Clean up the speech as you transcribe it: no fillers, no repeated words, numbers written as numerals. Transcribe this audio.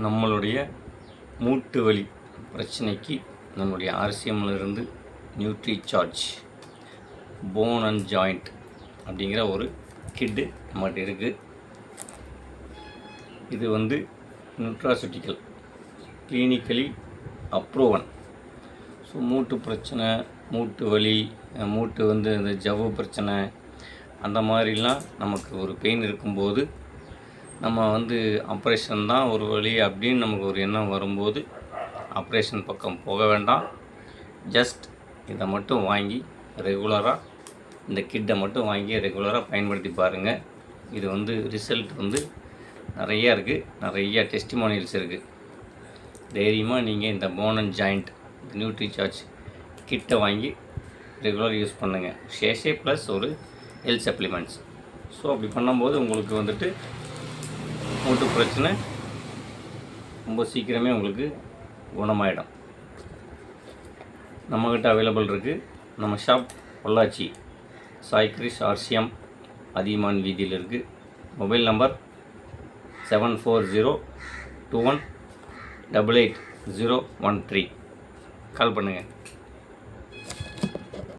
நம்மளுடைய மூட்டு வலி பிரச்சனைக்கு நம்மளுடைய ஆர்சிஎம்மிலிருந்து nutri charge bone and joint அப்படிங்கிற ஒரு கிட்டு நம்மகிட்ட இருக்குது. இது நியூட்ராசூட்டிக்கல் கிளினிக்கலி அப்ரூவன். ஸோ மூட்டு பிரச்சனை, மூட்டு வலி, மூட்டு இந்த ஜவ்வு பிரச்சனை, அந்த மாதிரிலாம் நமக்கு ஒரு பெயின் இருக்கும்போது நம்ம ஆப்ரேஷன் தான் ஒரு வழி அப்படின்னு நமக்கு ஒரு எண்ணம் வரும்போது ஆப்ரேஷன் பக்கம் போக வேண்டாம். ஜஸ்ட் இதை மட்டும் வாங்கி ரெகுலராக, இந்த கிட்டை மட்டும் வாங்கி ரெகுலராக பயன்படுத்தி பாருங்கள். இது ரிசல்ட் நிறையா இருக்குது, நிறையா டெஸ்டிமோனியல்ஸ் இருக்குது. தைரியமாக நீங்கள் இந்த bone and joint nutri charge கிட்டை வாங்கி ரெகுலராக யூஸ் பண்ணுங்கள். ஷேஷே ப்ளஸ் ஒரு ஹெல்த் சப்ளிமெண்ட்ஸ். ஸோ அப்படி பண்ணும்போது உங்களுக்கு மூட்டு பிரச்சனை ரொம்ப சீக்கிரமே உங்களுக்கு குணமாயிடும். நம்மக்கிட்ட அவைலபிள் இருக்குது. நம்ம ஷாப் பொள்ளாச்சி சாய் கிரிஷ் ஆர்சிஎம் அதியமான் வீதியில் இருக்குது. Mobile number 7402188013. கால் பண்ணுங்கள்.